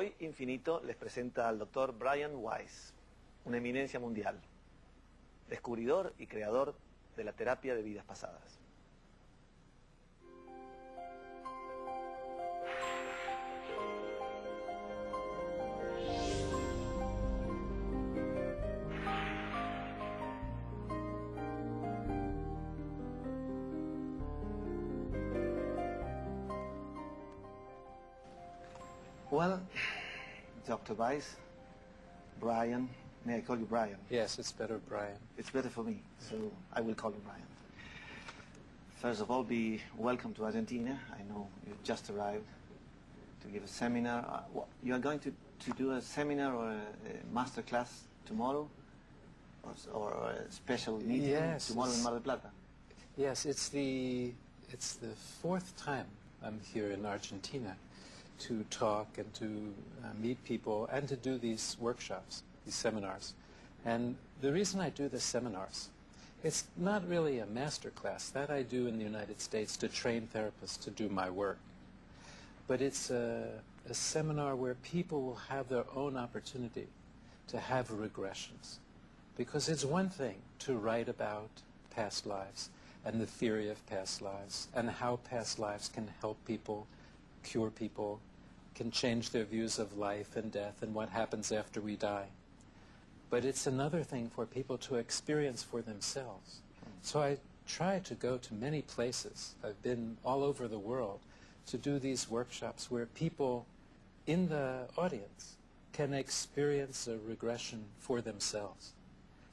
Hoy Infinito les presenta al doctor Brian Weiss, una eminencia mundial, descubridor y creador de la terapia de vidas pasadas. Well, Dr. Weiss, Brian, may I call you Brian? Yes, it's better, Brian. It's better for me, so I will call you Brian. First of all, be welcome to Argentina. I know you just arrived to give a seminar. You are going to do a seminar or a master class tomorrow? Or a special meeting tomorrow in Mar del Plata? Yes, it's the fourth time I'm here in Argentina to talk and to meet people and to do these workshops, these seminars. And the reason I do the seminars, it's not really a master class. That I do in the United States to train therapists to do my work. But it's a seminar where people will have their own opportunity to have regressions. Because it's one thing to write about past lives and the theory of past lives and how past lives can help people, cure people, can change their views of life and death and what happens after we die. But it's another thing for people to experience for themselves. So I try to go to many places. I've been all over the world to do these workshops where people in the audience can experience a regression for themselves.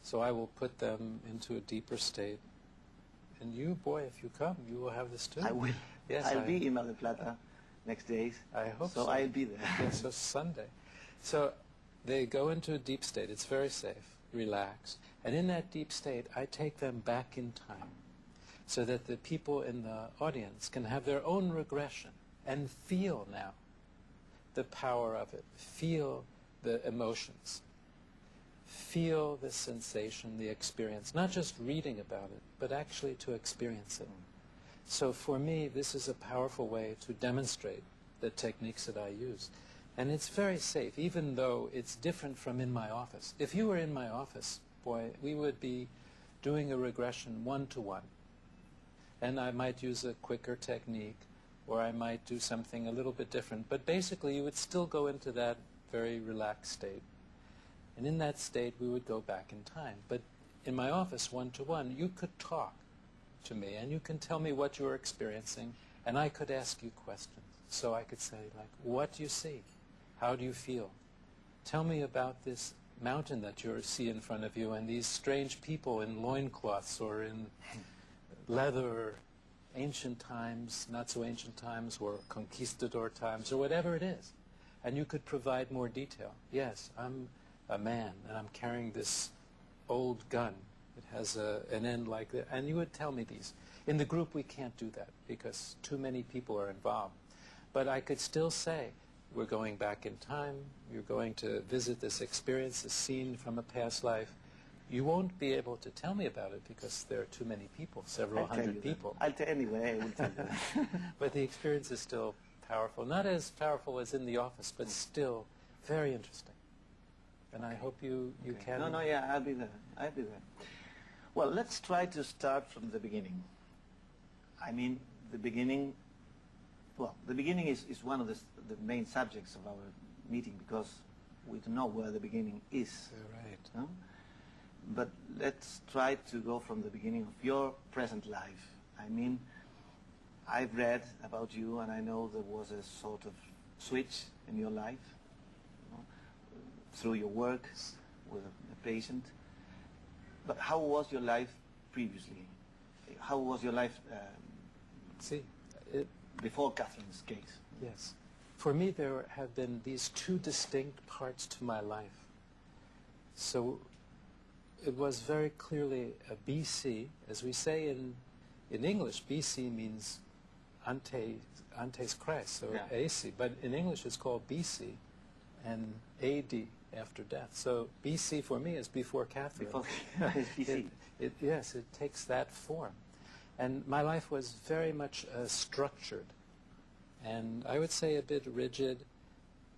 So I will put them into a deeper state. And you, boy, if you come, you will have this too. I will. Yes, I'll be in Mar del Plata next days. I hope so. So I'll be there. Yes, so Sunday. So they go into a deep state. It's very safe, relaxed. And in that deep state, I take them back in time so that the people in the audience can have their own regression and feel now the power of it, feel the emotions, feel the sensation, the experience, not just reading about it, but actually to experience it. So for me, this is a powerful way to demonstrate the techniques that I use. And it's very safe, even though it's different from in my office. If you were in my office, boy, we would be doing a regression one-to-one. And I might use a quicker technique, or I might do something a little bit different. But basically, you would still go into that very relaxed state. And in that state, we would go back in time. But in my office, one-to-one, you could talk to me, and you can tell me what you're experiencing, and I could ask you questions. So I could say, like, what do you see? How do you feel? Tell me about this mountain that you see in front of you, and these strange people in loincloths or in leather, or ancient times, not so ancient times, or conquistador times, or whatever it is. And you could provide more detail. Yes, I'm a man, and I'm carrying this old gun. It has an end like that. And you would tell me these. In the group, we can't do that because too many people are involved. But I could still say, we're going back in time. You're going to visit this experience, this scene from a past life. You won't be able to tell me about it because there are too many people, several hundred people. I'll tell anyway. I will tell you. But the experience is still powerful. Not as powerful as in the office, but still very interesting. And I hope you can... No, yeah, I'll be there. I'll be there. Well, let's try to start from the beginning. I mean, the beginning... Well, the beginning is one of the main subjects of our meeting because we don't know where the beginning is. You're right. No? But let's try to go from the beginning of your present life. I mean, I've read about you and I know there was a sort of switch in your life, you know, through your work with a patient. But how was your life previously? How was your life before Catherine's case? Yes. For me, there have been these two distinct parts to my life. So it was very clearly a BC. As we say in English, BC means antes Christ, so yeah. AC. But in English, it's called BC and AD, after death. So BC for me is before Catherine. Before BC. Yes, it takes that form. And my life was very much structured, and I would say a bit rigid,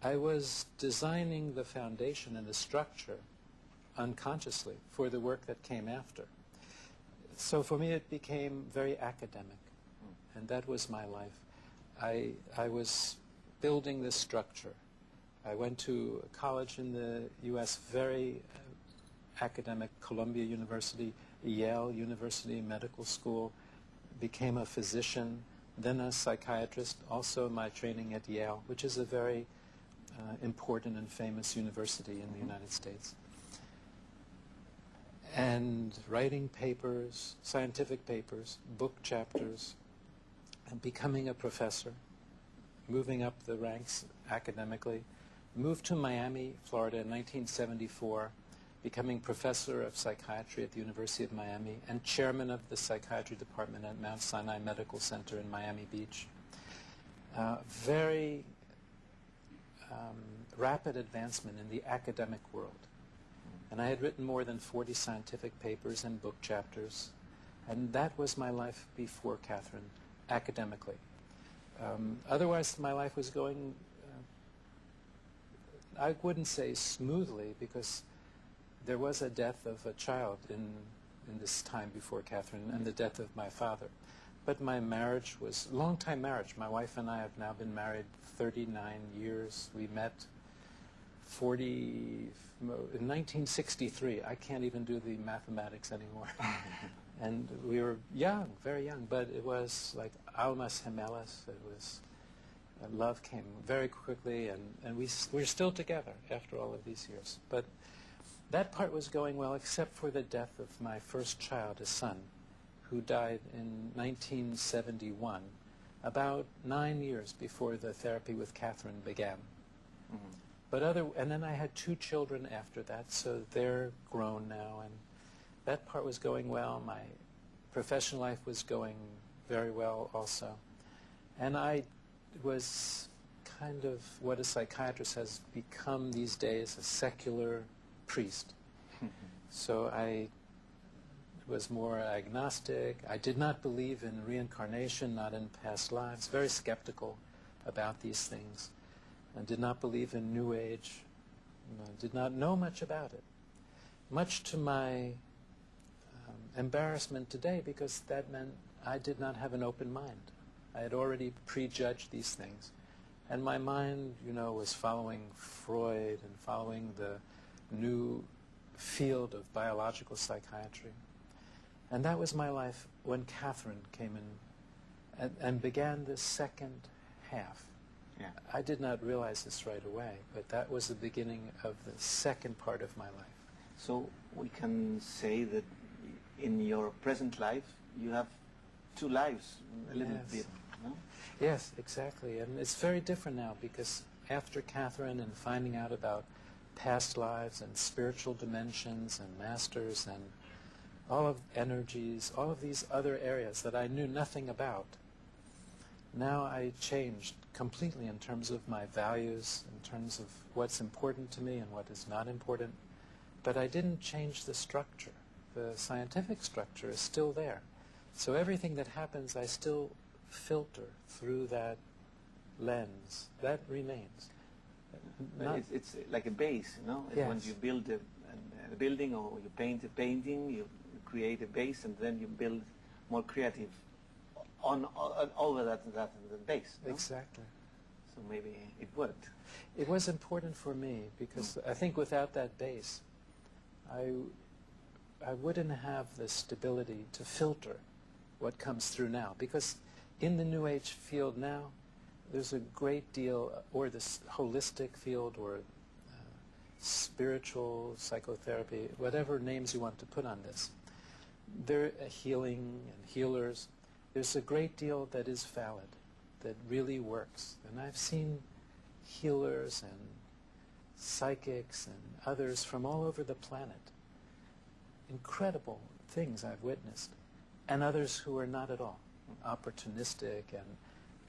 I was designing the foundation and the structure unconsciously for the work that came after. So for me it became very academic, and that was my life. I was building this structure. I went to college in the U.S., very academic, Columbia University, Yale University Medical School, became a physician, then a psychiatrist, also my training at Yale, which is a very important and famous university in the United States. And writing papers, scientific papers, book chapters, and becoming a professor, moving up the ranks academically, moved to Miami, Florida in 1974, becoming professor of psychiatry at the University of Miami and chairman of the psychiatry department at Mount Sinai Medical Center in Miami Beach. Very rapid advancement in the academic world. And I had written more than 40 scientific papers and book chapters. And that was my life before Catherine, academically. Otherwise, my life was going, I wouldn't say smoothly, because there was a death of a child in this time before Catherine, and the death of my father. But my marriage was a long-time marriage. My wife and I have now been married 39 years. We met in 1963. I can't even do the mathematics anymore. And we were young, very young, but it was like almas gemelas. It was, love came very quickly, and we're still together after all of these years. But that part was going well, except for the death of my first child, a son, who died in 1971, about 9 years before the therapy with Catherine began. Mm-hmm. And then I had 2 children after that, so they're grown now, and that part was going well. My professional life was going very well also. And I was kind of what a psychiatrist has become these days, a secular priest. So I was more agnostic. I did not believe in reincarnation, not in past lives, very skeptical about these things, and did not believe in New Age, did not know much about it. Much to my embarrassment today, because that meant I did not have an open mind. I had already prejudged these things. And my mind, was following Freud and following the new field of biological psychiatry. And that was my life when Catherine came in and began the second half. Yeah. I did not realize this right away, but that was the beginning of the second part of my life. So we can say that in your present life, you have 2 lives, a little bit, no? Yes, exactly. And it's very different now, because after Catherine and finding out about past lives and spiritual dimensions and masters and all of energies, all of these other areas that I knew nothing about, now I changed completely in terms of my values, in terms of what's important to me and what is not important. But I didn't change the structure. The scientific structure is still there. So everything that happens, I still filter through that lens. That remains. It's like a base, Yes. When you build a building or you paint a painting, you create a base, and then you build more creative over that base. No? Exactly. So maybe it worked. It was important for me, because I think without that base, I wouldn't have the stability to filter what comes through now. Because in the New Age field now, there's a great deal, or this holistic field, or spiritual psychotherapy, whatever names you want to put on this. There are healing and healers. There's a great deal that is valid, that really works. And I've seen healers and psychics and others from all over the planet. Incredible things I've witnessed. And others who are not at all opportunistic and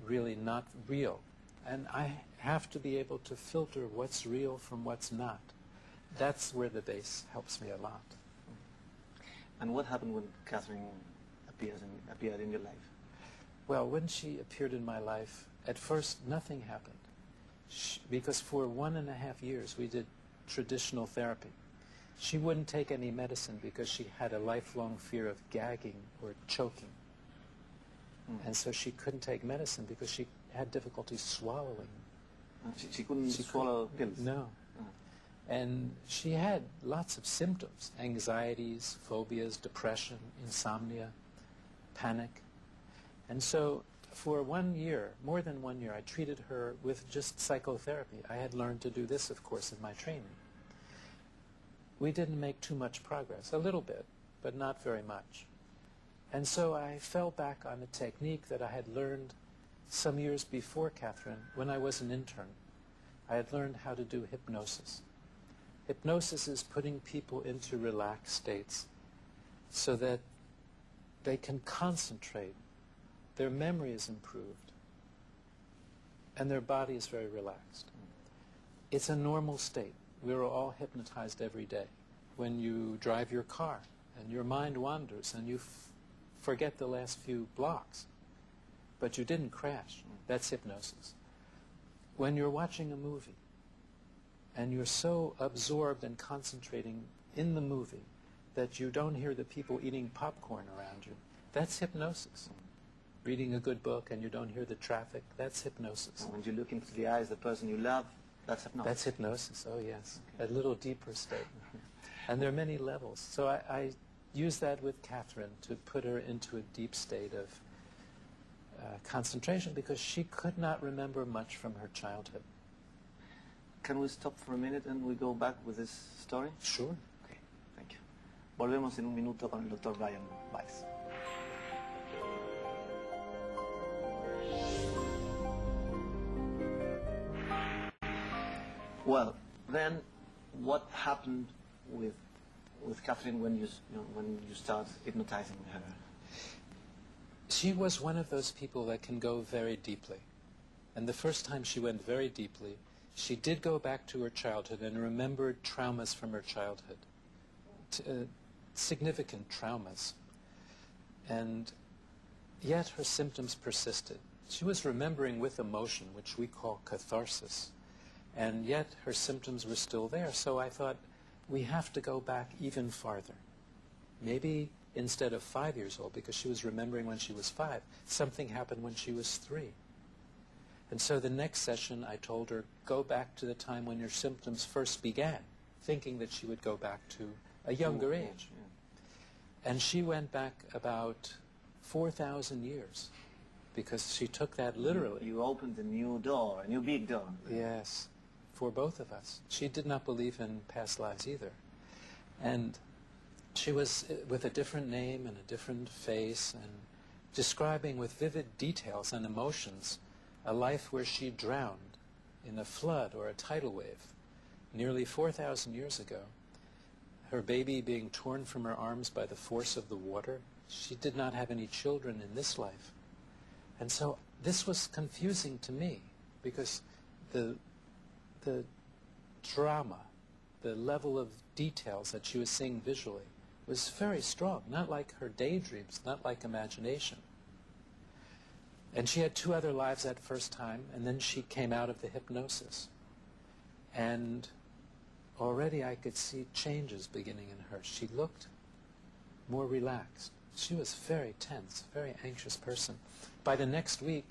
really not real. And I have to be able to filter what's real from what's not. That's where the base helps me a lot. And what happened when Catherine appeared in your life? Well, when she appeared in my life, at first nothing happened. because for 1.5 years we did traditional therapy. She wouldn't take any medicine because she had a lifelong fear of gagging or choking. And so she couldn't take medicine because she had difficulty swallowing. She couldn't swallow pills? No. And she had lots of symptoms: anxieties, phobias, depression, insomnia, panic. And so for 1 year, more than 1 year, I treated her with just psychotherapy. I had learned to do this, of course, in my training. We didn't make too much progress, a little bit, but not very much. And so I fell back on a technique that I had learned some years before Catherine when I was an intern. I had learned how to do hypnosis. Hypnosis is putting people into relaxed states so that they can concentrate, their memory is improved, and their body is very relaxed. It's a normal state. We're all hypnotized every day. When you drive your car and your mind wanders and you forget the last few blocks, but you didn't crash, that's hypnosis. When you're watching a movie and you're so absorbed and concentrating in the movie that you don't hear the people eating popcorn around you, that's hypnosis. Reading a good book and you don't hear the traffic, that's hypnosis. When you look into the eyes of the person you love, that's hypnosis. That's hypnosis, oh yes. Okay. A little deeper state. And there are many levels. So I use that with Catherine to put her into a deep state of concentration because she could not remember much from her childhood. Can we stop for a minute and we go back with this story? Sure. Okay, thank you. Volvemos en un minuto con el Dr. Brian Weiss. Well, then, what happened with Catherine when you start hypnotizing her? She was one of those people that can go very deeply. And the first time she went very deeply, she did go back to her childhood and remembered traumas from her childhood, significant traumas. And yet her symptoms persisted. She was remembering with emotion, which we call catharsis. And yet her symptoms were still there. So I thought, we have to go back even farther. Maybe instead of 5 years old, because she was remembering when she was 5, something happened when she was 3. And so the next session I told her, go back to the time when your symptoms first began, thinking that she would go back to a younger age. Yeah. And she went back about 4,000 years, because she took that literally. You opened a new door, a new big door. Yes, for both of us. She did not believe in past lives either. And she was with a different name and a different face and describing with vivid details and emotions a life where she drowned in a flood or a tidal wave nearly 4,000 years ago. Her baby being torn from her arms by the force of the water. She did not have any children in this life. And so this was confusing to me because the drama, the level of details that she was seeing visually was very strong, not like her daydreams, not like imagination. And she had 2 other lives that first time, and then she came out of the hypnosis. And already I could see changes beginning in her. She looked more relaxed. She was very tense, very anxious person. By the next week,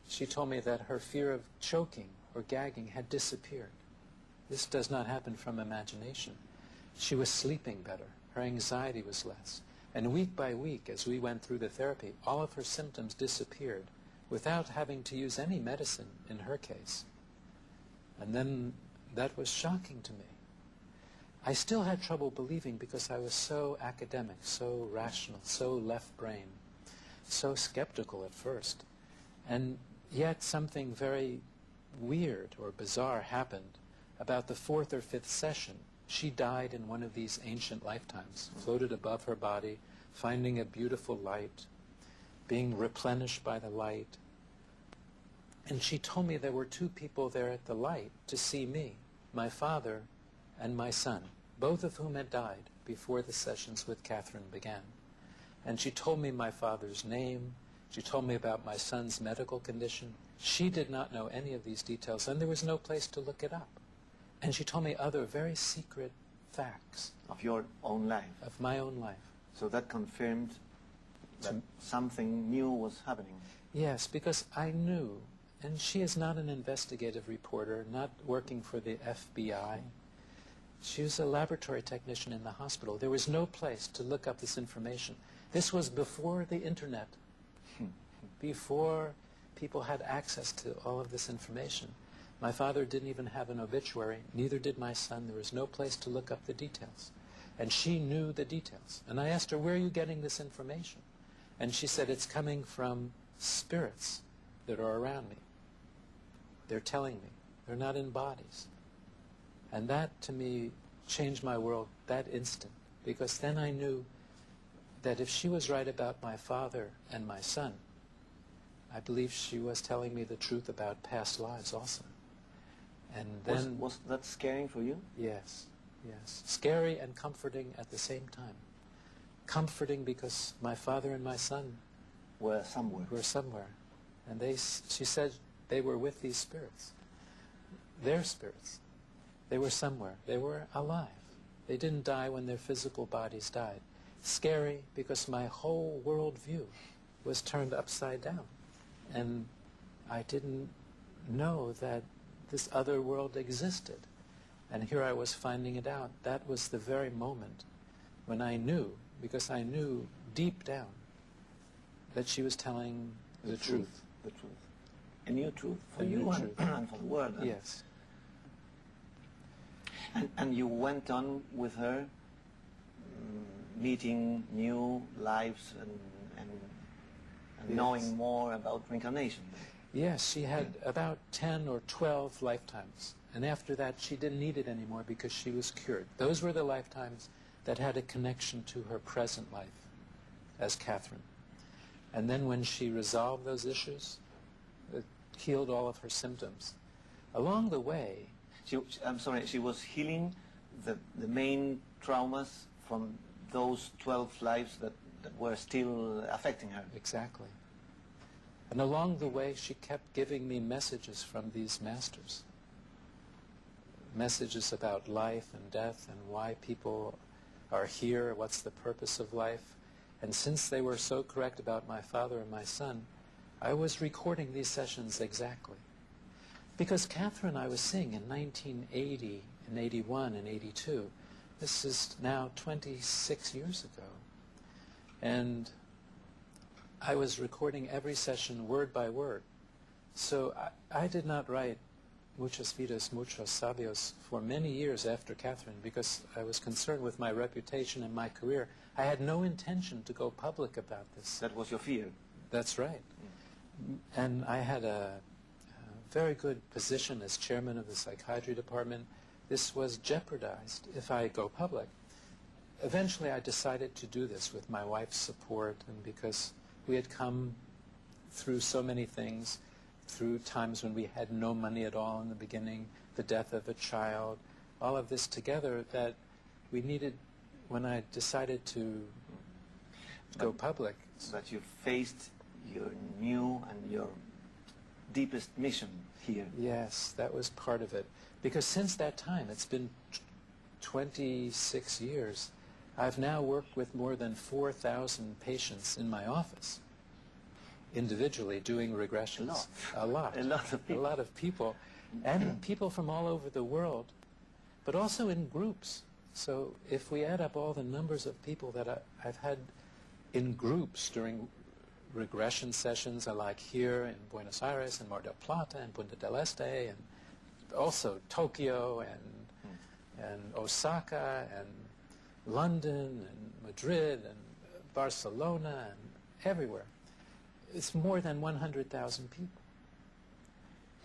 she told me that her fear of choking or gagging had disappeared. This does not happen from imagination. She was sleeping better. Her anxiety was less. And week by week, as we went through the therapy, all of her symptoms disappeared without having to use any medicine in her case. And then that was shocking to me. I still had trouble believing because I was so academic, so rational, so left-brain, so skeptical at first. And yet something very weird or bizarre happened. About the 4th or 5th session, she died in one of these ancient lifetimes, floated above her body, finding a beautiful light, being replenished by the light. And she told me there were 2 people there at the light to see me, my father and my son, both of whom had died before the sessions with Catherine began. And she told me my father's name. She told me about my son's medical condition. She did not know any of these details, and there was no place to look it up. And she told me other very secret facts. Of your own life? Of my own life. So that confirmed that something new was happening? Yes, because I knew, and she is not an investigative reporter, not working for the FBI. She was a laboratory technician in the hospital. There was no place to look up this information. This was before the internet, before people had access to all of this information. My father didn't even have an obituary, neither did my son. There was no place to look up the details. And she knew the details. And I asked her, where are you getting this information? And she said, it's coming from spirits that are around me. They're telling me. They're not in bodies. And that, to me, changed my world that instant. Because then I knew that if she was right about my father and my son, I believe she was telling me the truth about past lives also. And then... Was that scary for you? Yes, yes. Scary and comforting at the same time. Comforting because my father and my son were somewhere. And she said they were with these spirits. Their spirits. They were somewhere. They were alive. They didn't die when their physical bodies died. Scary because my whole worldview was turned upside down. And I didn't know that this other world existed. And here I was finding it out. That was the very moment when I knew, because I knew deep down, that she was telling the truth. The truth. A new truth for a you new and, truth. and for the world. Yes. And you went on with her, meeting new lives and yes. knowing more about reincarnation. Yes, she had about 10 or 12 lifetimes. And after that, she didn't need it anymore because she was cured. Those were the lifetimes that had a connection to her present life as Catherine. And then when she resolved those issues, it healed all of her symptoms. Along the way... she was healing the main traumas from those 12 lives that were still affecting her. Exactly. And along the way, she kept giving me messages from these masters. Messages about life and death and why people are here, what's the purpose of life. And since they were so correct about my father and my son, I was recording these sessions exactly. Because Catherine I was seeing in 1980, and 81, and 82, this is now 26 years ago. And I was recording every session word by word. So I did not write Muchos Vidas, Muchos Sabios for many years after Catherine because I was concerned with my reputation and my career. I had no intention to go public about this. That was your fear? That's right. And I had a very good position as chairman of the psychiatry department. This was jeopardized if I go public. Eventually I decided to do this with my wife's support and because we had come through so many things, through times when we had no money at all in the beginning, the death of a child, all of this together that we needed when I decided to go public. But you faced your new and your deepest mission here. Yes, that was part of it. Because since that time, it's been 26 years, I've now worked with more than 4,000 patients in my office, individually doing regressions. A lot of people. And people from all over the world, but also in groups. So if we add up all the numbers of people that I've had in groups during regression sessions, like here in Buenos Aires and Mar del Plata and Punta del Este and also Tokyo and Osaka and London and Madrid and Barcelona and everywhere. It's more than 100,000 people.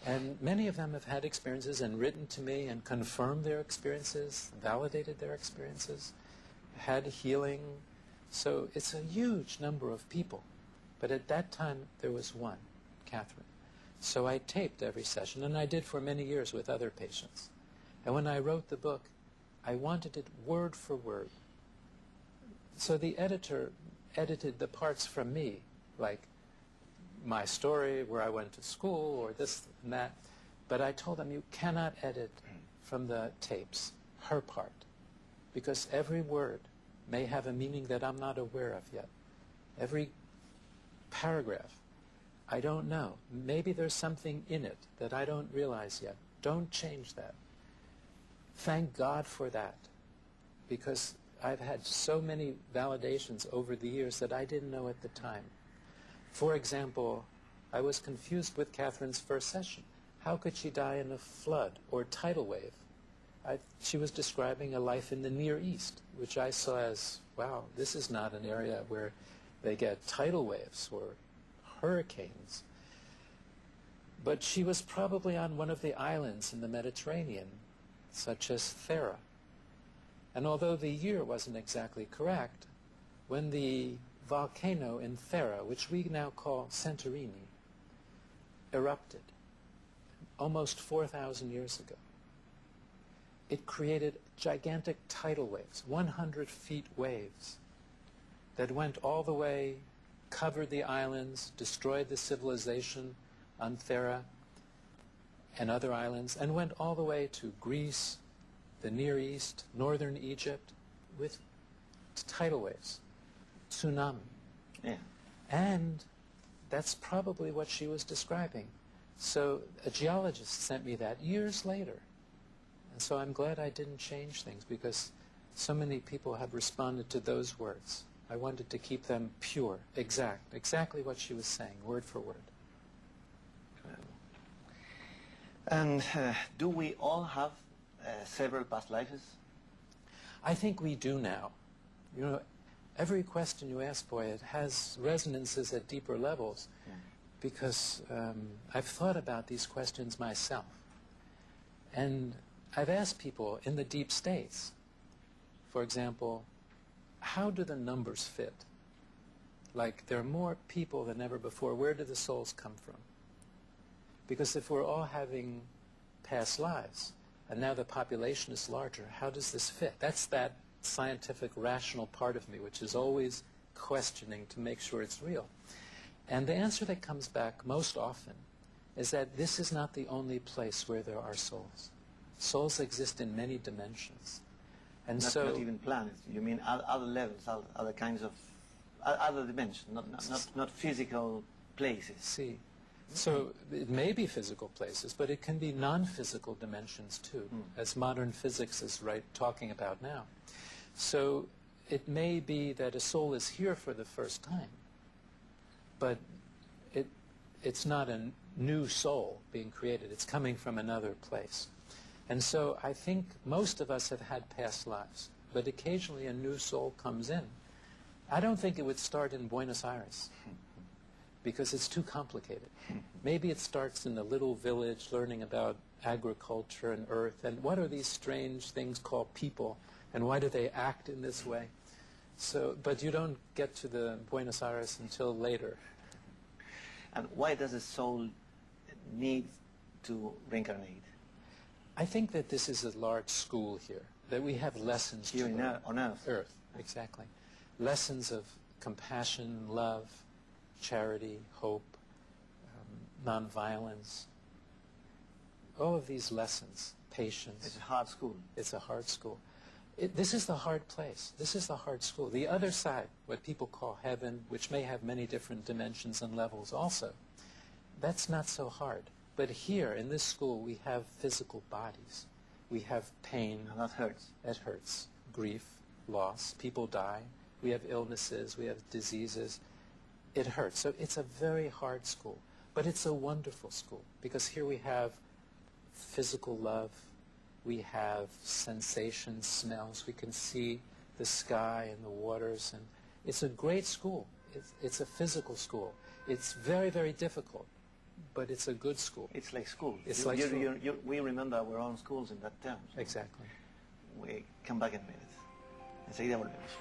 And many of them have had experiences and written to me and confirmed their experiences, validated their experiences, had healing. So it's a huge number of people. But at that time, there was one, Catherine. So I taped every session, and I did for many years with other patients. And when I wrote the book, I wanted it word for word. So the editor edited the parts from me, like my story, where I went to school, or this and that. But I told them, you cannot edit from the tapes her part, because every word may have a meaning that I'm not aware of yet. Every paragraph, I don't know. Maybe there's something in it that I don't realize yet. Don't change that. Thank God for that, because I've had so many validations over the years that I didn't know at the time. For example, I was confused with Catherine's first session. How could she die in a flood or tidal wave? She was describing a life in the Near East, which I saw as, wow, this is not an area where they get tidal waves or hurricanes. But she was probably on one of the islands in the Mediterranean, such as Thera. And although the year wasn't exactly correct, when the volcano in Thera, which we now call Santorini, erupted almost 4,000 years ago, it created gigantic tidal waves, 100 feet waves, that went all the way, covered the islands, destroyed the civilization on Thera and other islands, and went all the way to Greece, the Near East, northern Egypt, with tidal waves, tsunami. Yeah. And that's probably what she was describing. So a geologist sent me that years later. And so I'm glad I didn't change things, because so many people have responded to those words. I wanted to keep them pure, exactly what she was saying, word for word. And do we all have several past lives? I think we do now. You know, every question you ask, boy, it has resonances at deeper levels, because I've thought about these questions myself. And I've asked people in the deep states, for example, how do the numbers fit? Like, there are more people than ever before. Where do the souls come from? Because if we're all having past lives, and now the population is larger, how does this fit? That's that scientific, rational part of me, which is always questioning to make sure it's real. And the answer that comes back most often is that this is not the only place where there are souls. Souls exist in many dimensions. And not even planets. You mean other levels, other kinds of other dimensions, not physical places. See, so it may be physical places, but it can be non-physical dimensions too, as modern physics is talking about now. So it may be that a soul is here for the first time, but it's not a new soul being created. It's coming from another place. And so I think most of us have had past lives, but occasionally a new soul comes in. I don't think it would start in Buenos Aires, because it's too complicated. Maybe it starts in a little village learning about agriculture and earth, and what are these strange things called people, and why do they act in this way? So, but you don't get to the Buenos Aires until later. And why does a soul need to reincarnate? I think that this is a large school here, that we have lessons here to learn. On Earth. Earth, exactly. Lessons of compassion, love, charity, hope, nonviolence. All of these lessons, patience. It's a hard school. It's a hard school. This is the hard place. This is the hard school. The other side, what people call heaven, which may have many different dimensions and levels also, that's not so hard. But here, in this school, we have physical bodies. We have pain. And that hurts. That hurts. Grief, loss. People die. We have illnesses. We have diseases. It hurts. So it's a very hard school. But it's a wonderful school, because here we have physical love. We have sensations, smells. We can see the sky and the waters. And it's a great school. It's a physical school. It's very, very difficult. But it's a good school. It's like school. It's like school. We remember our own schools in that term. So exactly. We come back in a minute. Enseguida volvemos.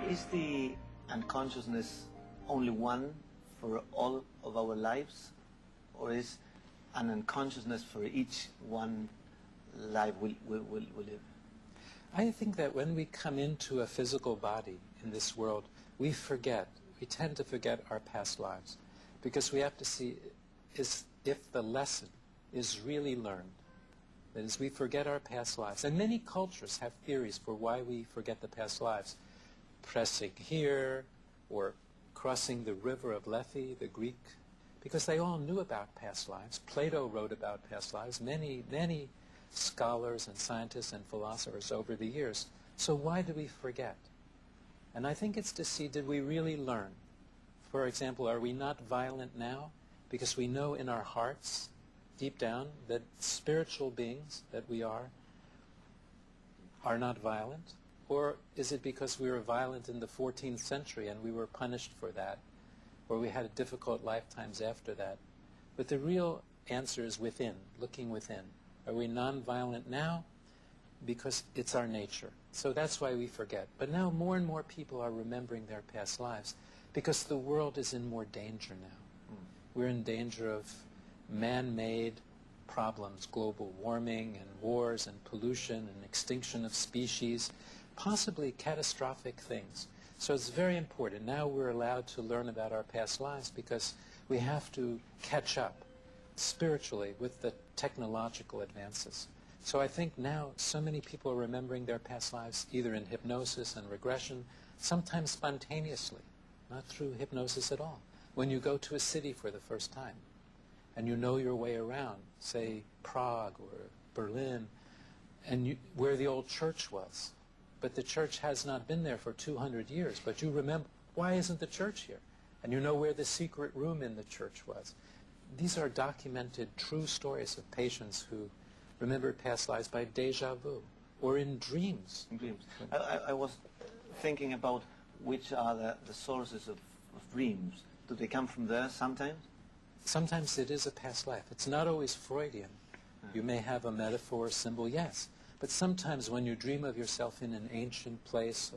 Is the unconsciousness only one for all of our lives? Or is an unconsciousness for each one life we live? I think that when we come into a physical body in this world, we tend to forget our past lives, because we have to see if the lesson is really learned. That is, we forget our past lives. And many cultures have theories for why we forget the past lives. Pressing here, or crossing the river of Lethe, the Greek, because they all knew about past lives. Plato wrote about past lives. Many scholars and scientists and philosophers over the years. So why do we forget? And I think it's to see, did we really learn? For example, are we not violent now? Because we know in our hearts, deep down, that spiritual beings that we are not violent? Or is it because we were violent in the 14th century and we were punished for that? Or we had difficult lifetimes after that? But the real answer is within, looking within. Are we non-violent now? Because it's our nature. So that's why we forget. But now more and more people are remembering their past lives, because the world is in more danger now. We're in danger of man-made problems, global warming and wars and pollution and extinction of species, possibly catastrophic things. So it's very important. Now we're allowed to learn about our past lives, because we have to catch up spiritually with the technological advances. So I think now so many people are remembering their past lives either in hypnosis and regression, sometimes spontaneously, not through hypnosis at all. When you go to a city for the first time and you know your way around, say Prague or Berlin, and where the old church was, but the church has not been there for 200 years, but you remember, why isn't the church here? And you know where the secret room in the church was. These are documented true stories of patients who remembered past lives by deja vu, or in dreams. In dreams. I was thinking about which are the sources of dreams. Do they come from there sometimes? Sometimes it is a past life. It's not always Freudian. You may have a metaphor, symbol, yes. But sometimes when you dream of yourself in an ancient place,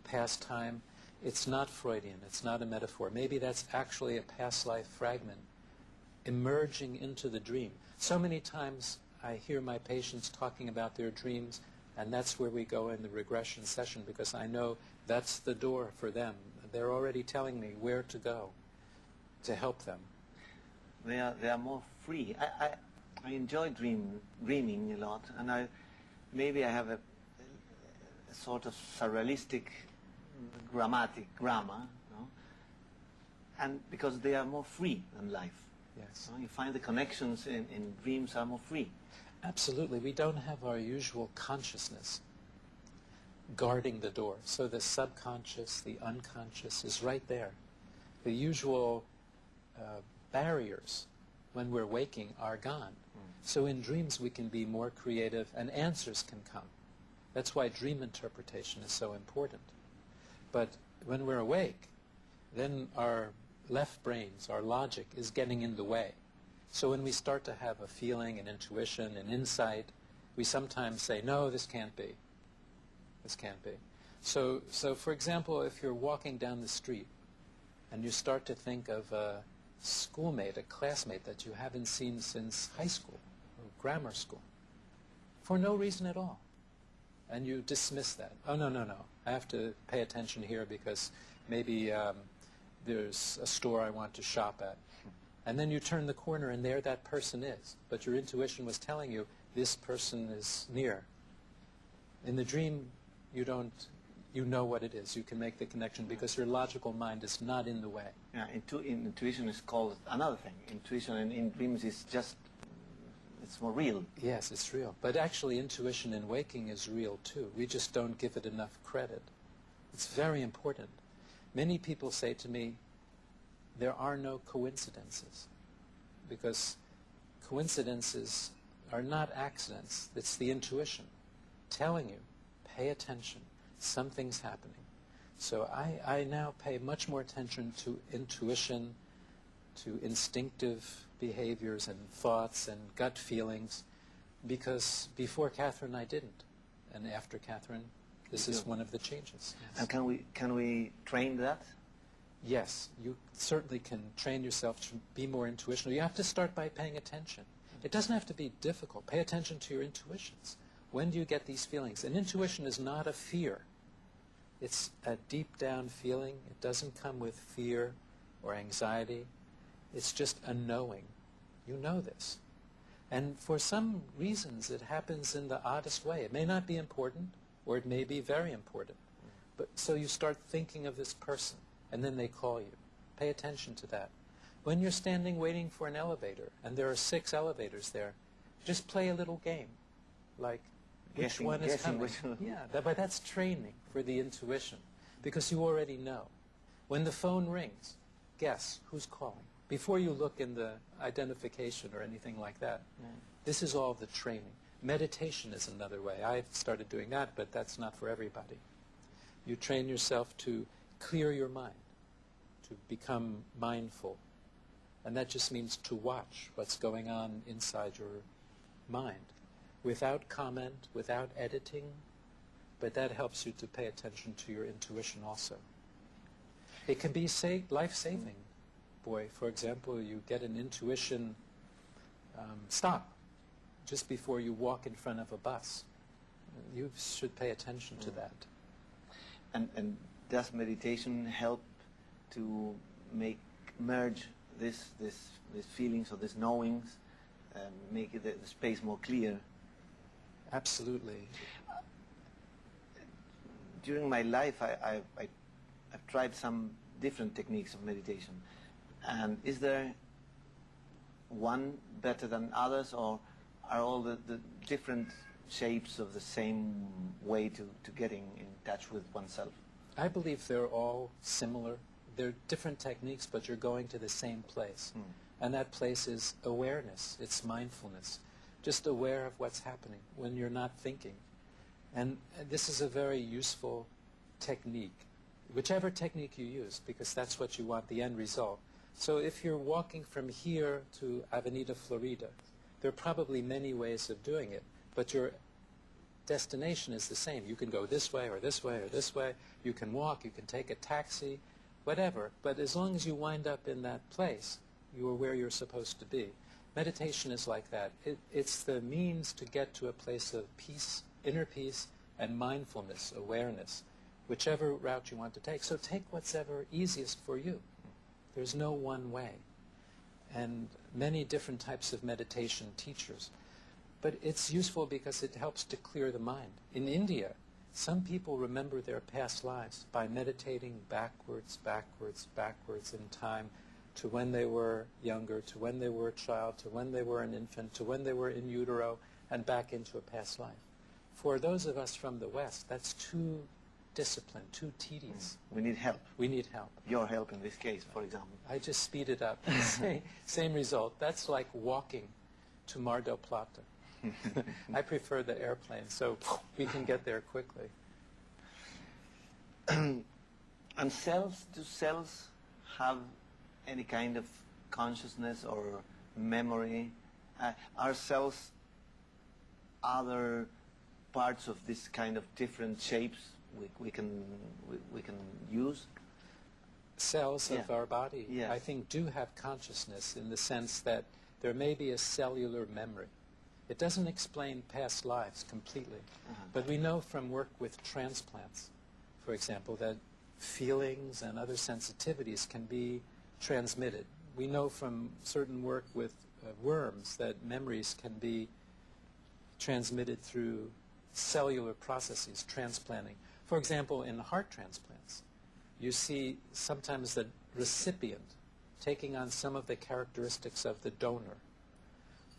past time, it's not Freudian, it's not a metaphor. Maybe that's actually a past life fragment emerging into the dream. So many times I hear my patients talking about their dreams, and that's where we go in the regression session, because I know that's the door for them. They're already telling me where to go to help them. They are more free. I enjoy dreaming a lot, and maybe I have a sort of surrealistic grammar, no? And because they are more free than life. Yes. You find the connections in dreams are more free. Absolutely. We don't have our usual consciousness guarding the door. So the subconscious, the unconscious is right there. The usual barriers when we're waking are gone. So in dreams we can be more creative and answers can come. That's why dream interpretation is so important. But when we're awake, then our left brains, our logic, is getting in the way. So when we start to have a feeling, an intuition, an insight, we sometimes say, no, this can't be. This can't be. So for example, if you're walking down the street and you start to think of a schoolmate, a classmate that you haven't seen since high school or grammar school, for no reason at all, and you dismiss that. Oh, no, I have to pay attention here because maybe there's a store I want to shop at. And then you turn the corner and there that person is. But your intuition was telling you this person is near. In the dream, you know what it is. You can make the connection because your logical mind is not in the way. Yeah, intuition is called another thing. Intuition in dreams is just, it's more real. Yes, it's real. But actually intuition in waking is real too. We just don't give it enough credit. It's very important. Many people say to me, there are no coincidences, because coincidences are not accidents. It's the intuition telling you, pay attention, something's happening. So I now pay much more attention to intuition, to instinctive behaviors and thoughts and gut feelings, because before Catherine I didn't, and after Catherine this is one of the changes. Yes. And can we train that? Yes, you certainly can train yourself to be more intuitional. You have to start by paying attention. It doesn't have to be difficult. Pay attention to your intuitions. When do you get these feelings? And intuition is not a fear. It's a deep down feeling. It doesn't come with fear or anxiety. It's just a knowing. You know this. And for some reasons it happens in the oddest way. It may not be important, or it may be very important. But so you start thinking of this person, and then they call you. Pay attention to that. When you're standing waiting for an elevator, and there are 6 elevators there, just play a little game, like which one is coming. Yeah, but that's training for the intuition, because you already know. When the phone rings, guess who's calling. Before you look in the identification or anything like that, this is all the training. Meditation is another way. I've started doing that, but that's not for everybody. You train yourself to clear your mind, to become mindful. And that just means to watch what's going on inside your mind, without comment, without editing, but that helps you to pay attention to your intuition also. It can be life-saving. Boy, for example, you get an intuition, stop, just before you walk in front of a bus. You should pay attention to that. And does meditation help to merge these feelings or these knowings, make the space more clear? Absolutely. During my life, I've tried some different techniques of meditation. And is there one better than others, or are all the different shapes of the same way to getting in touch with oneself? I believe they're all similar. They're different techniques, but you're going to the same place. And that place is awareness. It's mindfulness. Just aware of what's happening when you're not thinking. And this is a very useful technique, whichever technique you use, because that's what you want, the end result. So if you're walking from here to Avenida Florida, there are probably many ways of doing it, but your destination is the same. You can go this way or this way or this way. You can walk, you can take a taxi, whatever. But as long as you wind up in that place, you are where you're supposed to be. Meditation is like that. It's the means to get to a place of peace, inner peace, and mindfulness, awareness, whichever route you want to take. So take what's ever easiest for you. There's no one way. And many different types of meditation teachers. But it's useful because it helps to clear the mind. In India, some people remember their past lives by meditating backwards, backwards, backwards in time to when they were younger, to when they were a child, to when they were an infant, to when they were in utero, and back into a past life. For those of us from the West, that's too disciplined, too tedious. We need help. We need help. Your help in this case, for example. I just speed it up. Same result. That's like walking to Mar del Plata. I prefer the airplane, so we can get there quickly. And do cells have any kind of consciousness or memory? Are cells other parts of this kind of different shapes we can use? Cells of our body, Yes. I think, do have consciousness in the sense that there may be a cellular memory. It doesn't explain past lives completely, but we know from work with transplants, for example, that feelings and other sensitivities can be transmitted. We know from certain work with worms that memories can be transmitted through cellular processes, transplanting. For example, in heart transplants, you see sometimes the recipient taking on some of the characteristics of the donor.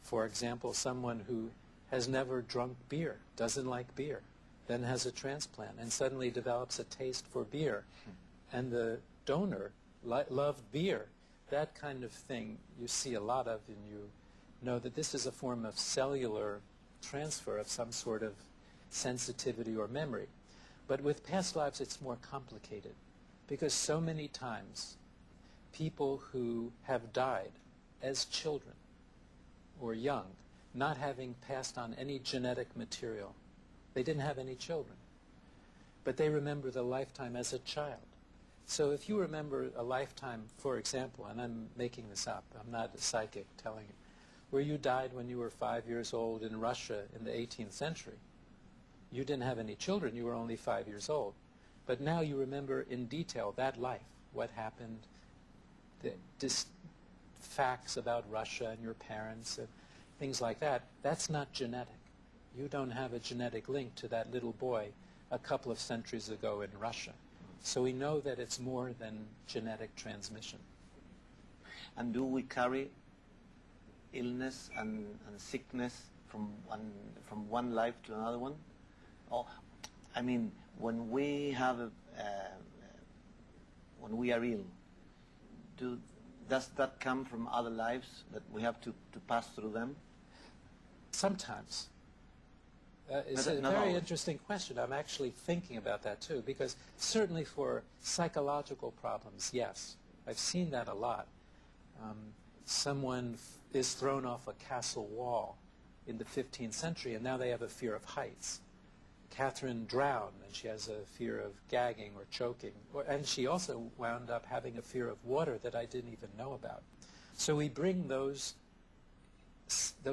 For example, someone who has never drunk beer, doesn't like beer, then has a transplant and suddenly develops a taste for beer. And the donor loved beer. That kind of thing you see a lot of, and you know that this is a form of cellular transfer of some sort of sensitivity or memory. But with past lives it's more complicated, because so many times people who have died as children or young, not having passed on any genetic material, they didn't have any children, but they remember the lifetime as a child. So if you remember a lifetime, for example, and I'm making this up, I'm not a psychic telling you, where you died when you were 5 years old in Russia in the 18th century, You didn't have any children. You were only 5 years old. But now you remember in detail that life, what happened, the facts about Russia and your parents and things like that. That's not genetic. You don't have a genetic link to that little boy a couple of centuries ago in Russia. So we know that it's more than genetic transmission. And do we carry illness and sickness from one life to another one? Or, I mean, when we have when we are ill, does that come from other lives that we have to pass through them? Sometimes. It's a very interesting question. I'm actually thinking about that too, because certainly for psychological problems, yes. I've seen that a lot. Someone is thrown off a castle wall in the 15th century, and now they have a fear of heights. Catherine drowned, and she has a fear of gagging or choking. And she also wound up having a fear of water that I didn't even know about. So we bring those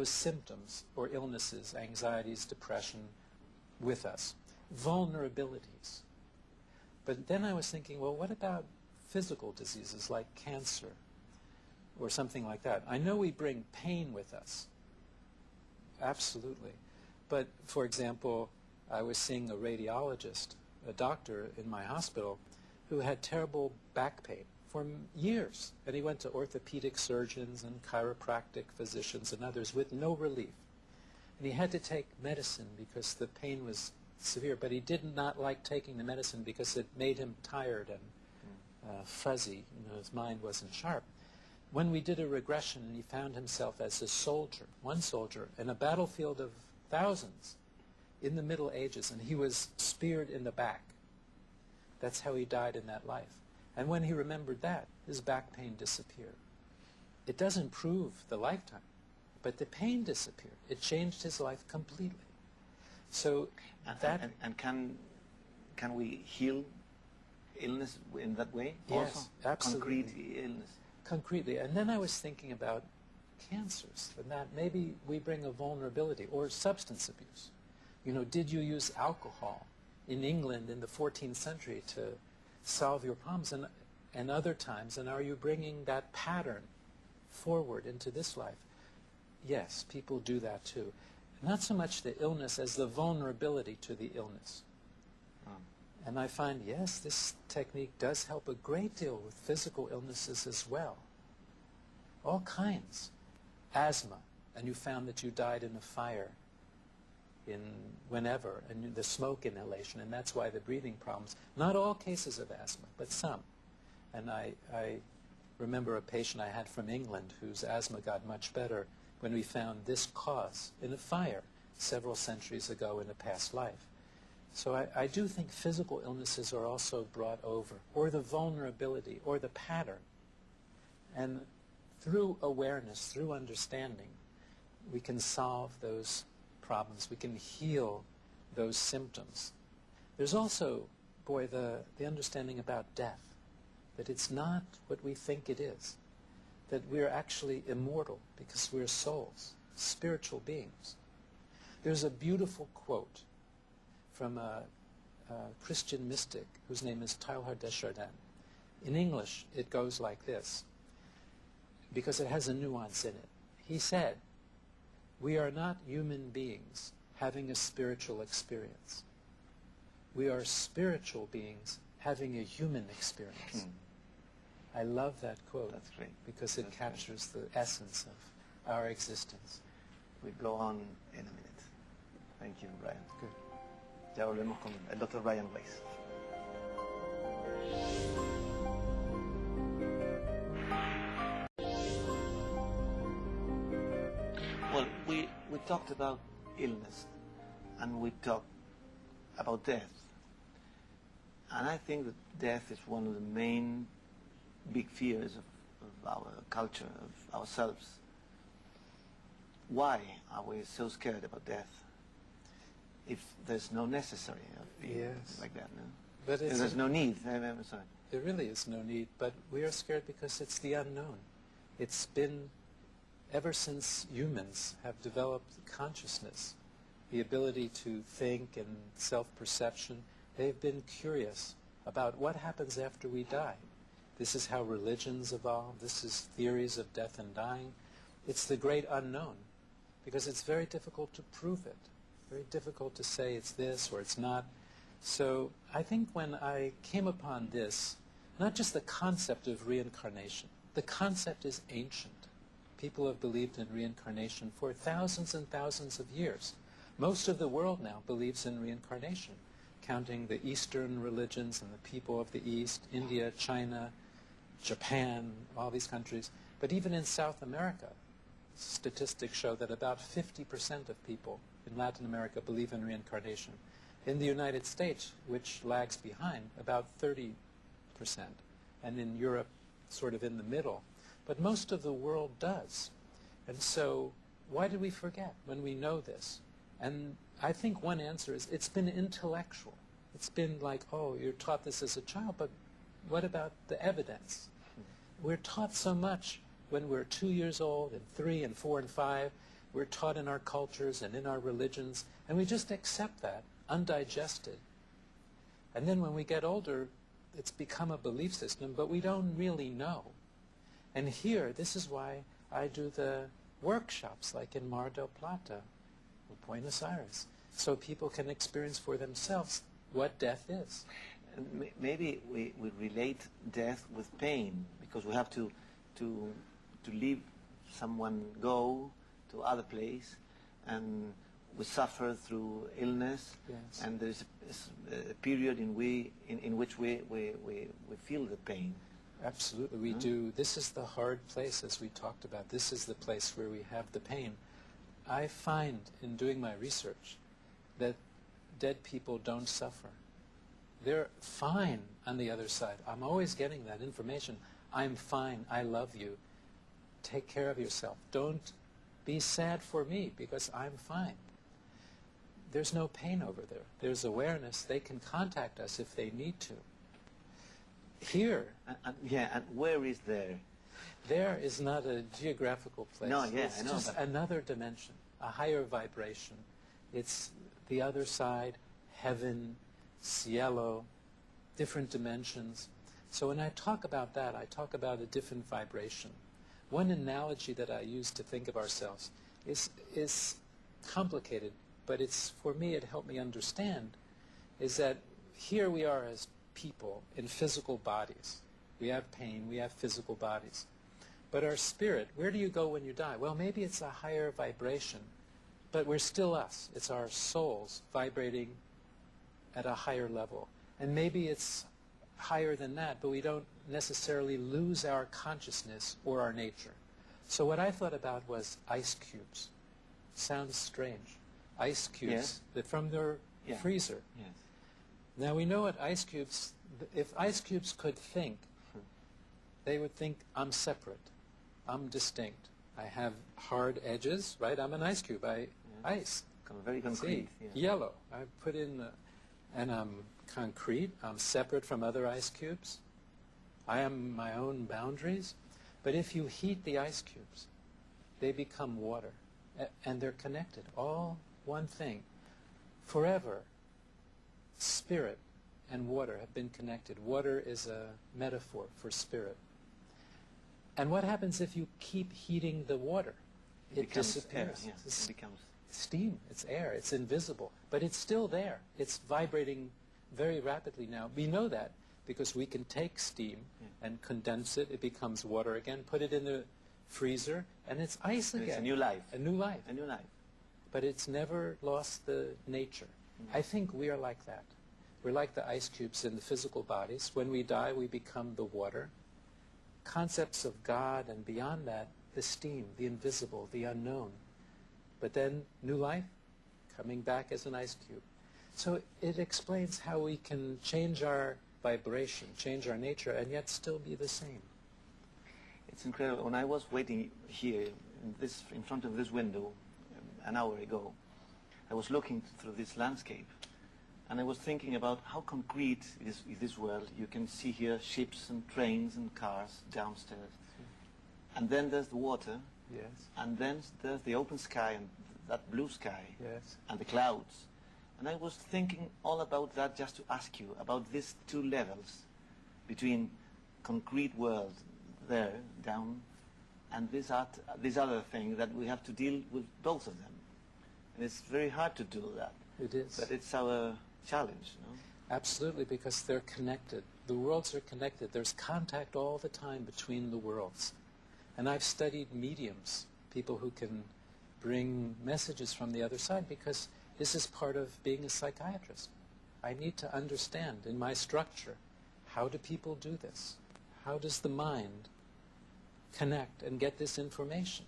symptoms or illnesses, anxieties, depression, with us. Vulnerabilities. But then I was thinking, well, what about physical diseases like cancer or something like that? I know we bring pain with us. Absolutely. But, for example, I was seeing a radiologist, a doctor in my hospital, who had terrible back pain for years. And he went to orthopedic surgeons and chiropractic physicians and others with no relief. And he had to take medicine because the pain was severe, but he did not like taking the medicine because it made him tired and fuzzy. You know, his mind wasn't sharp. When we did a regression and he found himself as a soldier, one soldier, in a battlefield of thousands in the Middle Ages, and he was speared in the back. That's how he died in that life. And when he remembered that, his back pain disappeared. It doesn't prove the lifetime, but the pain disappeared. It changed his life completely. So and can we heal illness in that way? Yes, also? absolutely. Concrete illness. Concretely. And then I was thinking about cancers, and that maybe we bring a vulnerability, or substance abuse. You know, did you use alcohol in England in the 14th century to solve your problems and other times, and are you bringing that pattern forward into this life? Yes, people do that too. Not so much the illness as the vulnerability to the illness. And I find, yes, this technique does help a great deal with physical illnesses as well. All kinds. Asthma, and you found that you died in a fire in whenever, and the smoke inhalation, and that's why the breathing problems. Not all cases of asthma, but some. And I remember a patient I had from England whose asthma got much better when we found this cause in a fire several centuries ago in a past life. So I do think physical illnesses are also brought over, or the vulnerability, or the pattern. And through awareness, through understanding, we can solve those problems. We can heal those symptoms. There's also, boy, the understanding about death, that it's not what we think it is, that we're actually immortal because we're souls, spiritual beings. There's a beautiful quote from a Christian mystic whose name is Teilhard de Chardin. In English, it goes like this, because it has a nuance in it. He said, "We are not human beings having a spiritual experience. We are spiritual beings having a human experience." I love that quote. That's great. Because it captures the essence of our existence. We go on in a minute. Thank you, Brian. Good. Ya volvemos con el Dr. Brian Weiss. Well, we talked about illness, and we talked about death. And I think that death is one of the main big fears of our culture, of ourselves. Why are we so scared about death? If there's no necessary of being like that, no? But if there's no need. I'm sorry. There really is no need, but we are scared because it's the unknown. It's been, ever since humans have developed consciousness, the ability to think and self-perception, they've been curious about what happens after we die. This is how religions evolve. This is theories of death and dying. It's the great unknown, because it's very difficult to prove it, very difficult to say it's this or it's not. So I think when I came upon this, not just the concept of reincarnation, the concept is ancient. People have believed in reincarnation for thousands and thousands of years. Most of the world now believes in reincarnation, counting the Eastern religions and the people of the East, India, China, Japan, all these countries. But even in South America, statistics show that about 50% of people in Latin America believe in reincarnation. In the United States, which lags behind, about 30%. And in Europe, sort of in the middle. But most of the world does. And so why do we forget when we know this? And I think one answer is it's been intellectual. It's been like, oh, you're taught this as a child, but what about the evidence? We're taught so much when we're 2 years old and 3 and 4 and 5. We're taught in our cultures and in our religions, and we just accept that, undigested. And then when we get older, it's become a belief system, but we don't really know. And here, this is why I do the workshops like in Mar del Plata or Buenos Aires, so people can experience for themselves what death is. And maybe we relate death with pain, because we have to leave someone go to other place, and we suffer through illness. Yes. And there's a period in which we feel the pain. Absolutely, we do. This is the hard place, as we talked about. This is the place where we have the pain. I find in doing my research that dead people don't suffer. They're fine on the other side. I'm always getting that information. I'm fine. I love you. Take care of yourself. Don't be sad for me because I'm fine. There's no pain over there. There's awareness. They can contact us if they need to. Here. And where is there? There is not a geographical place. No, yeah, it's I know. Just another dimension, a higher vibration. It's the other side, heaven, cielo, different dimensions. So when I talk about that, I talk about a different vibration. One analogy that I use to think of ourselves is complicated, but it's, for me, it helped me understand, is that here we are as people in physical bodies. We have pain, we have physical bodies. But our spirit, where do you go when you die? Well, maybe it's a higher vibration, but we're still us. It's our souls vibrating at a higher level. And maybe it's higher than that, but we don't necessarily lose our consciousness or our nature. So what I thought about was ice cubes. Sounds strange. Ice cubes that from their freezer. Yes. Now we know what ice cubes, if ice cubes could think, they would think, I'm separate, I'm distinct. I have hard edges, right? I'm an ice cube, ice. Very concrete. Yellow, I put in, and I'm concrete, I'm separate from other ice cubes. I am my own boundaries. But if you heat the ice cubes, they become water, and they're connected, all one thing. Forever, spirit and water have been connected. Water is a metaphor for spirit. And what happens if you keep heating the water? It disappears. Air, it becomes steam. It's air. It's invisible. But it's still there. It's vibrating very rapidly now. We know that because we can take steam and condense it. It becomes water again. Put it in the freezer, and it's ice again. It's a new life. A new life. A new life. But it's never lost the nature. I think we are like that. We're like the ice cubes in the physical bodies. When we die, we become the water. Concepts of God and beyond that, the steam, the invisible, the unknown. But then new life, coming back as an ice cube. So it explains how we can change our vibration, change our nature, and yet still be the same. It's incredible. When I was waiting here in front of this window an hour ago, I was looking through this landscape, and I was thinking about how concrete is this world. You can see here ships and trains and cars downstairs. And then there's the water. Yes. And then there's the open sky and that blue sky Yes. and the clouds. And I was thinking all about that just to ask you about these two levels between concrete world there, down, and this other thing that we have to deal with both of them. And it's very hard to do that. It is. But it's our challenge, no? Absolutely, because they're connected. The worlds are connected. There's contact all the time between the worlds. And I've studied mediums, people who can bring messages from the other side, because this is part of being a psychiatrist. I need to understand in my structure, how do people do this? How does the mind connect and get this information?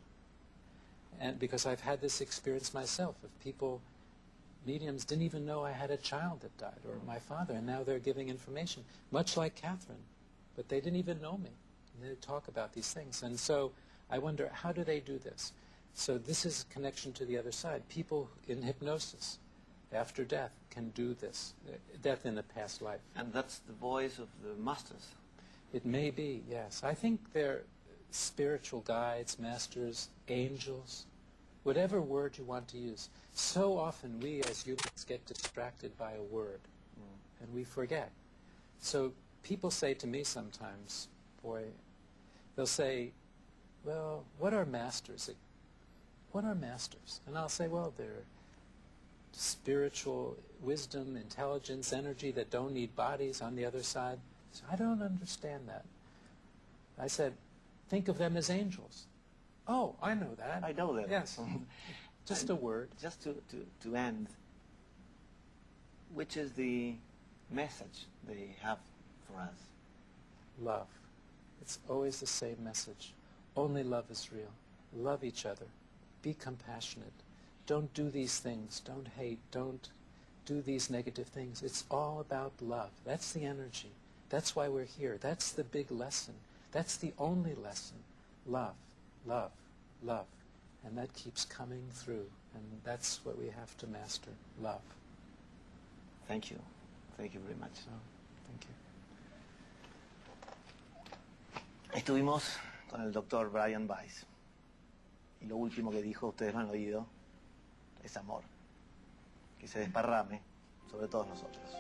And because I've had this experience myself of people, mediums didn't even know I had a child that died, or my father, and now they're giving information, much like Catherine, but they didn't even know me. And they talk about these things. And so I wonder, how do they do this? So this is a connection to the other side. People in hypnosis, after death, can do this, death in a past life. And that's the voice of the masters. It may be, yes. I think they're spiritual guides, masters, angels, whatever word you want to use. So often we as humans get distracted by a word, and we forget. So people say to me sometimes, boy, they'll say, well, what are masters? What are masters? And I'll say, well, they're spiritual wisdom, intelligence, energy that don't need bodies on the other side. So I don't understand that. I said, think of them as angels. Oh, I know that. I know that. Yes. Just a word. Just to end, which is the message they have for us? Love. It's always the same message. Only love is real. Love each other. Be compassionate. Don't do these things. Don't hate. Don't do these negative things. It's all about love. That's the energy. That's why we're here. That's the big lesson. That's the only lesson. Love, love, love. And that keeps coming through. And that's what we have to master. Love. Thank you. Thank you very much. Oh, thank you. Estuvimos con el doctor Brian Weiss. Y lo último que dijo, ustedes lo han oído, es amor. Que se desparrame sobre todos nosotros.